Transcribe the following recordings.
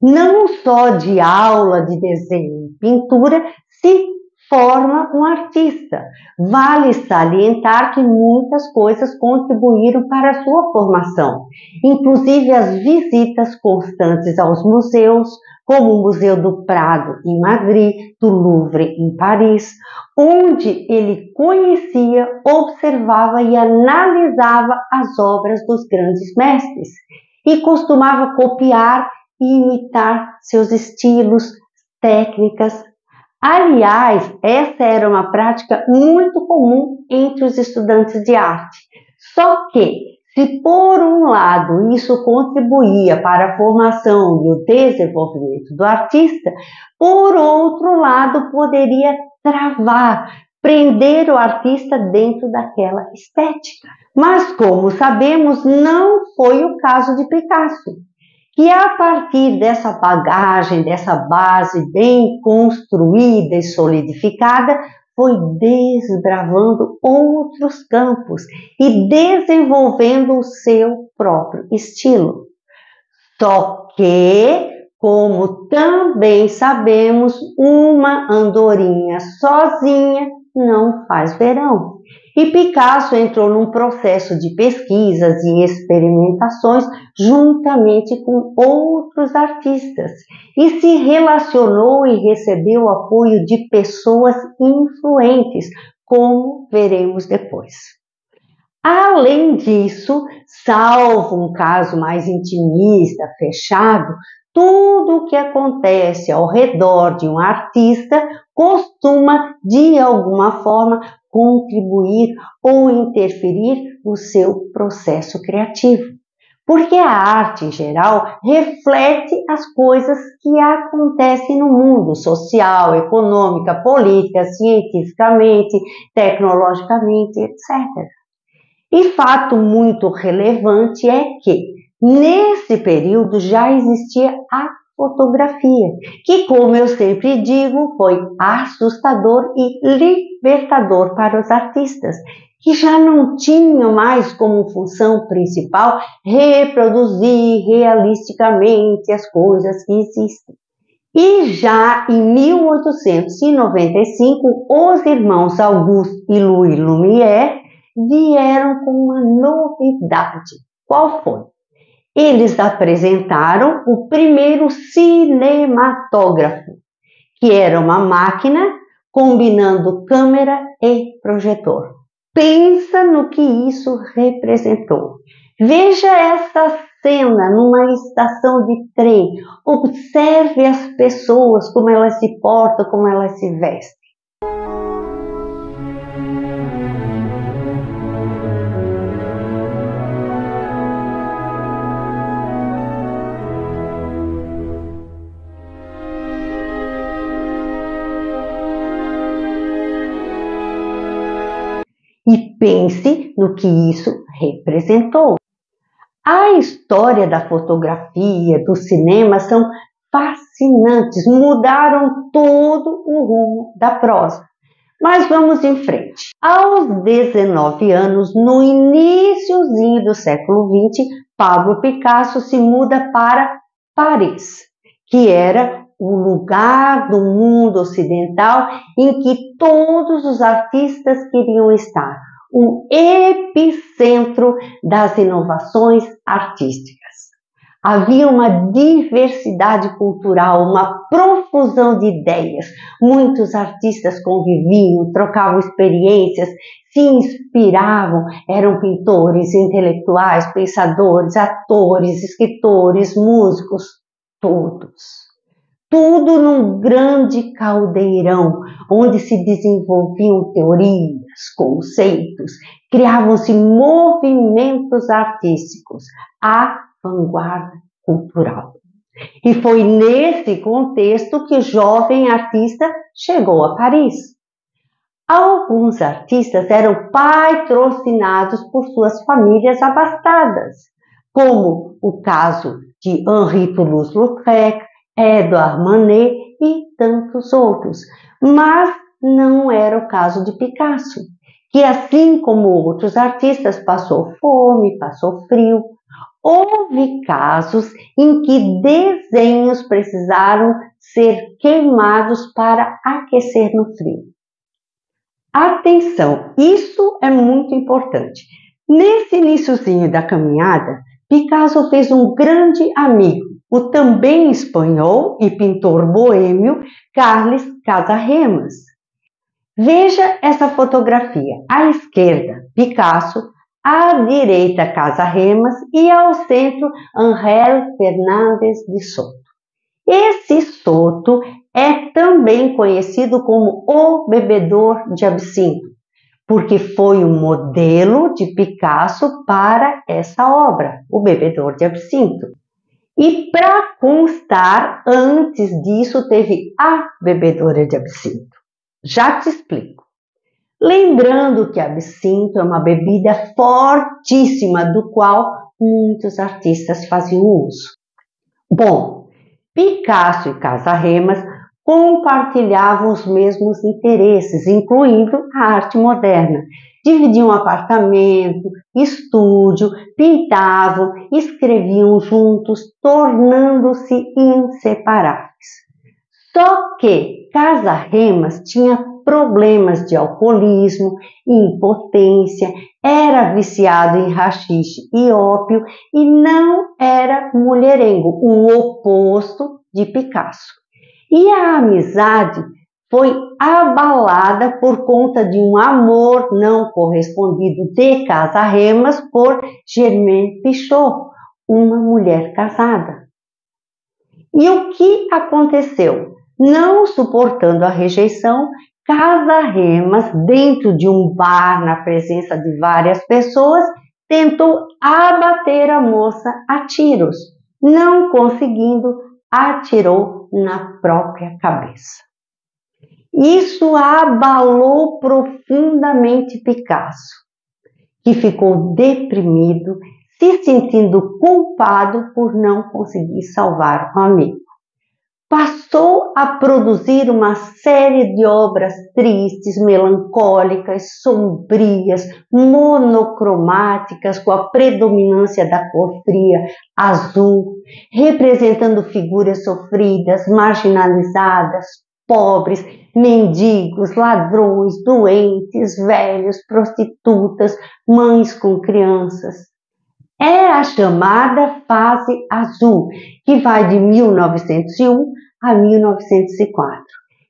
Não só de aula de desenho e pintura se forma um artista. Vale salientar que muitas coisas contribuíram para a sua formação, inclusive as visitas constantes aos museus, como o Museu do Prado em Madrid, do Louvre em Paris, onde ele conhecia, observava e analisava as obras dos grandes mestres e costumava copiar e imitar seus estilos, técnicas. Aliás, essa era uma prática muito comum entre os estudantes de arte. Só que, se por um lado isso contribuía para a formação e o desenvolvimento do artista, por outro lado poderia travar, prender o artista dentro daquela estética. Mas, como sabemos, não foi o caso de Picasso, que a partir dessa bagagem, dessa base bem construída e solidificada, foi desbravando outros campos e desenvolvendo o seu próprio estilo. Só que, como também sabemos, uma andorinha sozinha não faz verão. E Picasso entrou num processo de pesquisas e experimentações juntamente com outros artistas e se relacionou e recebeu o apoio de pessoas influentes, como veremos depois. Além disso, salvo um caso mais intimista, fechado, tudo o que acontece ao redor de um artista costuma, de alguma forma, contribuir ou interferir no seu processo criativo. Porque a arte, em geral, reflete as coisas que acontecem no mundo social, econômica, política, cientificamente, tecnologicamente, etc. E fato muito relevante é que, nesse período, já existia a fotografia, que, como eu sempre digo, foi assustador e libertador para os artistas, que já não tinham mais como função principal reproduzir realisticamente as coisas que existem. E já em 1895, os irmãos Auguste e Louis Lumière vieram com uma novidade. Qual foi? Eles apresentaram o primeiro cinematógrafo, que era uma máquina combinando câmera e projetor. Pensa no que isso representou. Veja essa cena numa estação de trem. Observe as pessoas, como elas se portam, como elas se vestem. E pense no que isso representou. A história da fotografia, do cinema são fascinantes, mudaram todo o rumo da prosa. Mas vamos em frente. Aos 19 anos, no iníciozinho do século XX, Pablo Picasso se muda para Paris, que era o lugar do mundo ocidental em que todos os artistas queriam estar, o epicentro das inovações artísticas. Havia uma diversidade cultural, uma profusão de ideias. Muitos artistas conviviam, trocavam experiências, se inspiravam. Eram pintores, intelectuais, pensadores, atores, escritores, músicos, todos. Tudo num grande caldeirão, onde se desenvolviam teorias, conceitos, criavam-se movimentos artísticos, a vanguarda cultural. E foi nesse contexto que o jovem artista chegou a Paris. Alguns artistas eram patrocinados por suas famílias abastadas, como o caso de Henri Toulouse-Lautrec, Edouard Manet e tantos outros, mas não era o caso de Picasso, que assim como outros artistas passou fome, passou frio, houve casos em que desenhos precisaram ser queimados para aquecer no frio. Atenção, isso é muito importante. Nesse iniciozinho da caminhada, Picasso fez um grande amigo, o também espanhol e pintor boêmio Carles Casaremas. Veja essa fotografia. À esquerda, Picasso, à direita, Casaremas e ao centro, Ángel Fernández de Soto. Esse Soto é também conhecido como o bebedor de absinto, porque foi o modelo de Picasso para essa obra, o bebedor de absinto. E para constar, antes disso teve a bebedora de absinto. Já te explico. Lembrando que absinto é uma bebida fortíssima, do qual muitos artistas faziam uso. Bom, Picasso e Casaremas compartilhavam os mesmos interesses, incluindo a arte moderna. Dividiam apartamento, estúdio, pintavam, escreviam juntos, tornando-se inseparáveis. Só que Casaremas tinha problemas de alcoolismo, impotência, era viciado em haxixe e ópio e não era mulherengo, o oposto de Picasso. E a amizade foi abalada por conta de um amor não correspondido de Casaremas por Germaine Pichot, uma mulher casada. E o que aconteceu? Não suportando a rejeição, Casaremas, dentro de um bar, na presença de várias pessoas, tentou abater a moça a tiros. Não conseguindo, atirou na própria cabeça. Isso abalou profundamente Picasso, que ficou deprimido, se sentindo culpado por não conseguir salvar o amigo. Passou a produzir uma série de obras tristes, melancólicas, sombrias, monocromáticas, com a predominância da cor fria, azul, representando figuras sofridas, marginalizadas, pobres, mendigos, ladrões, doentes, velhos, prostitutas, mães com crianças. É a chamada fase azul, que vai de 1901 a 1904.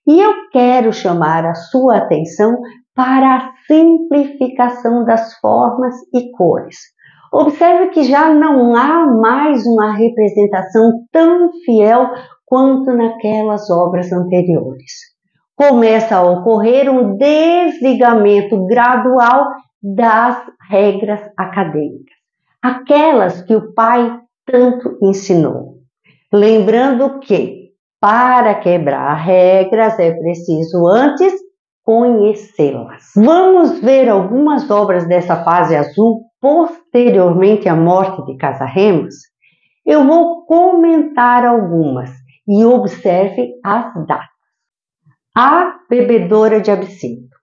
E eu quero chamar a sua atenção para a simplificação das formas e cores. Observe que já não há mais uma representação tão fiel quanto naquelas obras anteriores. Começa a ocorrer um desligamento gradual das regras acadêmicas, aquelas que o pai tanto ensinou. Lembrando que, para quebrar regras, é preciso antes conhecê-las. Vamos ver algumas obras dessa fase azul posteriormente à morte de Casaremas? Eu vou comentar algumas e observe as datas. A Bebedora de Absinto.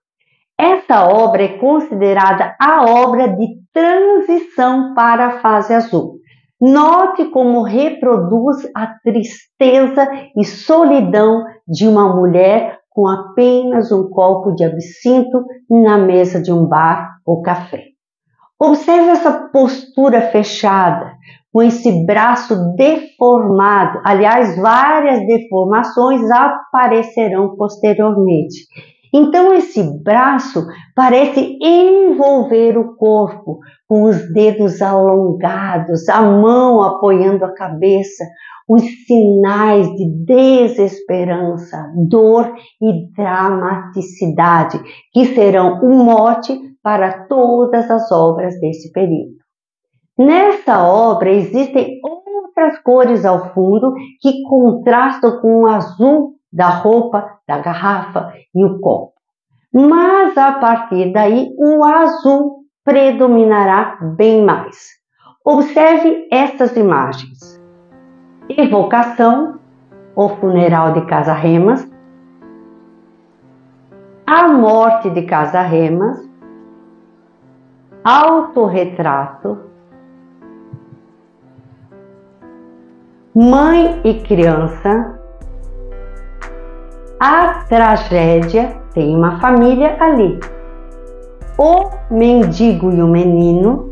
Essa obra é considerada a obra de transição para a fase azul. Note como reproduz a tristeza e solidão de uma mulher com apenas um copo de absinto na mesa de um bar ou café. Observe essa postura fechada, com esse braço deformado. Aliás, várias deformações aparecerão posteriormente. Então, esse braço parece envolver o corpo, com os dedos alongados, a mão apoiando a cabeça, os sinais de desesperança, dor e dramaticidade, que serão um mote para todas as obras desse período. Nessa obra existem outras cores ao fundo que contrastam com o azul da roupa, da garrafa e o copo. Mas a partir daí o azul predominará bem mais. Observe essas imagens. Evocação, o funeral de Casaremas, a morte de Casaremas, autorretrato, Mãe e criança, a tragédia, tem uma família ali. O mendigo e o menino,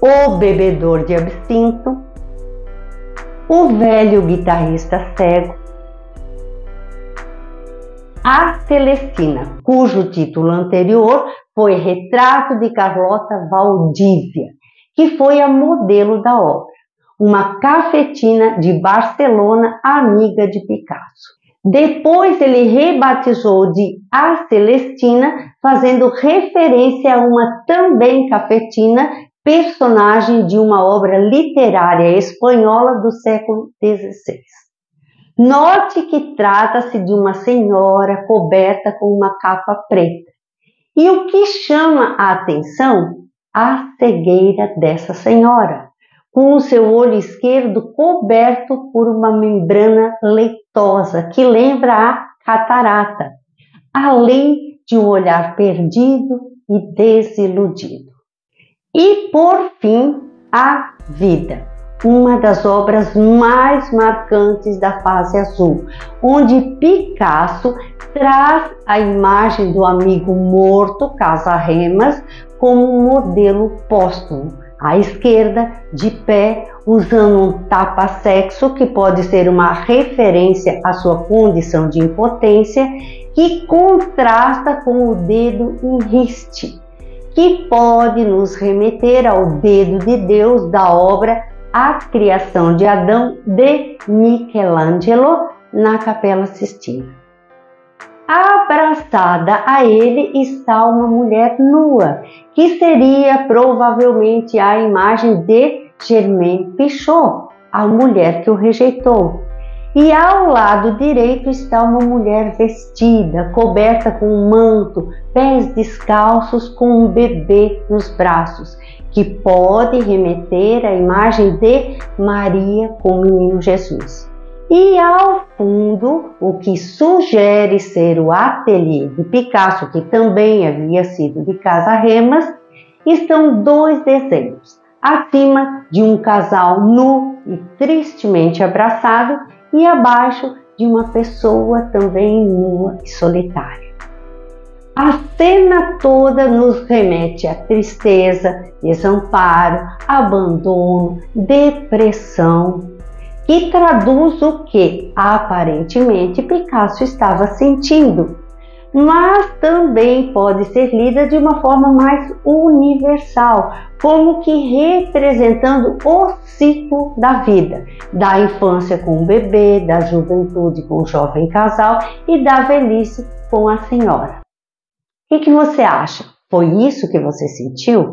o bebedor de absinto, o velho guitarrista cego, a Celestina, cujo título anterior foi Retrato de Carlota Valdívia, que foi a modelo da obra, uma cafetina de Barcelona amiga de Picasso. Depois ele rebatizou de A Celestina, fazendo referência a uma também cafetina, personagem de uma obra literária espanhola do século XVI. Note que trata-se de uma senhora coberta com uma capa preta. E o que chama a atenção? A cegueira dessa senhora, com o seu olho esquerdo coberto por uma membrana leitosa que lembra a catarata, além de um olhar perdido e desiludido. E por fim, a vida, uma das obras mais marcantes da fase azul, onde Picasso traz a imagem do amigo morto, Casarremas, como um modelo póstumo, à esquerda, de pé, usando um tapa-sexo, que pode ser uma referência à sua condição de impotência, que contrasta com o dedo em riste, que pode nos remeter ao dedo de Deus da obra A Criação de Adão, de Michelangelo, na Capela Sistina. Abraçada a ele está uma mulher nua, que seria provavelmente a imagem de Germaine Pichot, a mulher que o rejeitou. E ao lado direito está uma mulher vestida, coberta com um manto, pés descalços, com um bebê nos braços, que pode remeter à imagem de Maria com o menino Jesus. E ao fundo, o que sugere ser o ateliê de Picasso, que também havia sido de Casarremas, estão dois desenhos, acima de um casal nu e tristemente abraçado, e abaixo de uma pessoa também nua e solitária. A cena toda nos remete à tristeza, desamparo, abandono, depressão, que traduz o que aparentemente Picasso estava sentindo, mas também pode ser lida de uma forma mais universal, como que representando o ciclo da vida, da infância com o bebê, da juventude com o jovem casal e da velhice com a senhora. O que você acha? Foi isso que você sentiu?